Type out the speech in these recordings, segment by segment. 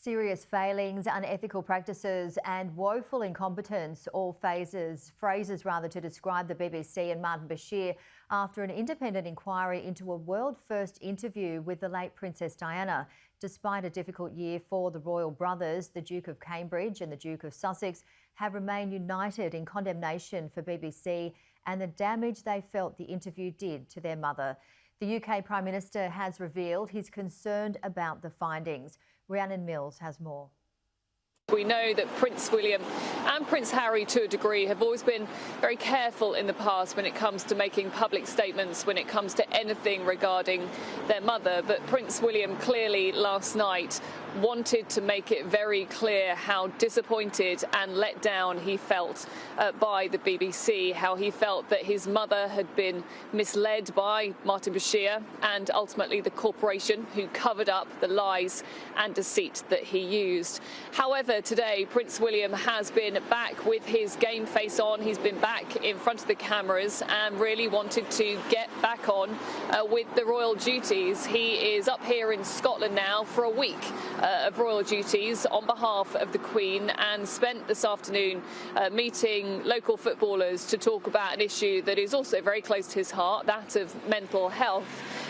Serious failings, unethical practices and woeful incompetence, all phrases to describe the BBC and Martin Bashir after an independent inquiry into a world-first interview with the late Princess Diana. Despite a difficult year for the royal brothers, the Duke of Cambridge and the Duke of Sussex have remained united in condemnation for BBC and the damage they felt the interview did to their mother. The UK Prime Minister has revealed he's concerned about the findings. Rhiannon Mills has more. We know that Prince William and Prince Harry, to a degree, have always been very careful in the past when it comes to making public statements, when it comes to anything regarding their mother. But Prince William clearly last night wanted to make it very clear how disappointed and let down he felt by the BBC, how he felt that his mother had been misled by Martin Bashir and ultimately the corporation who covered up the lies and deceit that he used. However, today Prince William has been back with his game face on. He's been back in front of the cameras and really wanted to get back on with the royal duties. He is up here in Scotland now for a week of royal duties on behalf of the Queen, and spent this afternoon meeting local footballers to talk about an issue that is also very close to his heart, that of mental health.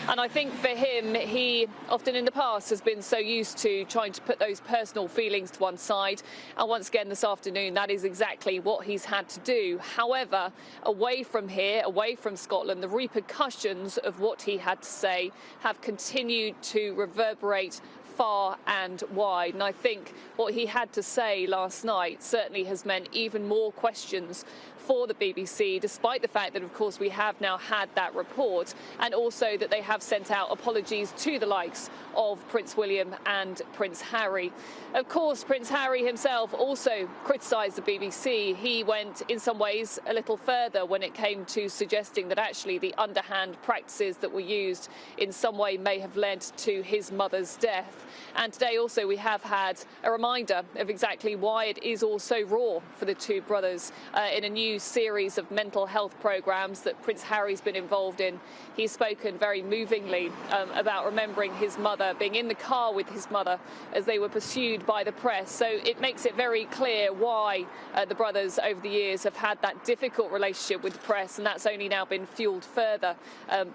And I think for him, he often in the past has been so used to trying to put those personal feelings to one side. And once again this afternoon, that is exactly what he's had to do. However, away from here, away from Scotland, the repercussions of what he had to say have continued to reverberate far and wide. And I think what he had to say last night certainly has meant even more questions for the BBC, despite the fact that, of course, we have now had that report, and also that they have sent out apologies to the likes of Prince William and Prince Harry. Of course, Prince Harry himself also criticised the BBC. He went, in some ways, a little further when it came to suggesting that actually the underhand practices that were used in some way may have led to his mother's death. And today also we have had a reminder of exactly why it is all so raw for the two brothers in a new series of mental health programmes that Prince Harry's been involved in. He's spoken very movingly about remembering his mother, being in the car with his mother as they were pursued by the press. So it makes it very clear why the brothers over the years have had that difficult relationship with the press, and that's only now been fuelled further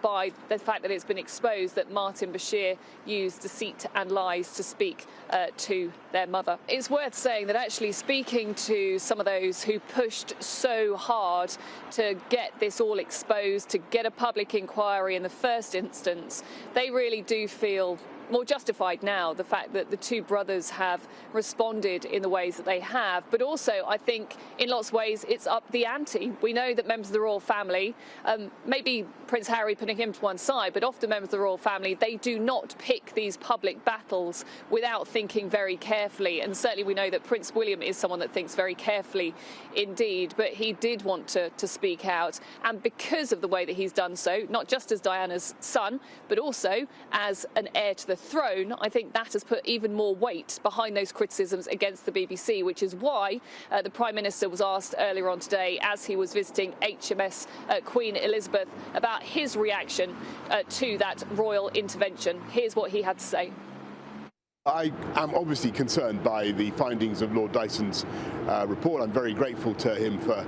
by the fact that it's been exposed that Martin Bashir used deceit and lies to speak to their mother. It's worth saying that actually speaking to some of those who pushed so hard to get this all exposed, to get a public inquiry in the first instance, they really do feel more justified now, the fact that the two brothers have responded in the ways that they have. But also, I think, in lots of ways, it's up the ante. We know that members of the royal family, maybe Prince Harry putting him to one side, but often members of the royal family, they do not pick these public battles without thinking very carefully. And certainly we know that Prince William is someone that thinks very carefully indeed, but he did want to speak out. And because of the way that he's done so, not just as Diana's son, but also as an heir to the throne, I think that has put even more weight behind those criticisms against the BBC, which is why the Prime Minister was asked earlier on today, as he was visiting HMS Queen Elizabeth, about his reaction to that royal intervention. Here's what he had to say. I am obviously concerned by the findings of Lord Dyson's report. I'm very grateful to him for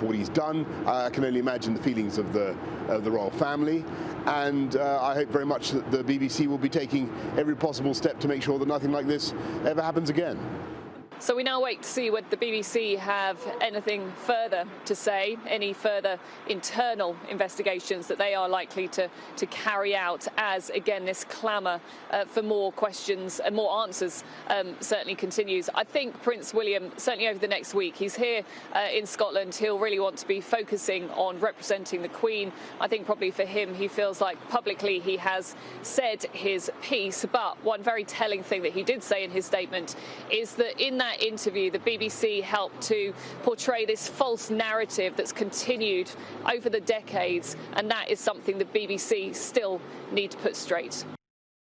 what he's done. I can only imagine the feelings of the royal family, and I hope very much that the BBC will be taking every possible step to make sure that nothing like this ever happens again. So we now wait to see whether the BBC have anything further to say, any further internal investigations that they are likely to carry out as, again, this clamour for more questions and more answers certainly continues. I think Prince William, certainly over the next week, he's here in Scotland, he'll really want to be focusing on representing the Queen. I think probably for him, he feels like publicly he has said his piece, but one very telling thing that he did say in his statement is that in that interview, the BBC helped to portray this false narrative that's continued over the decades, and that is something the BBC still need to put straight.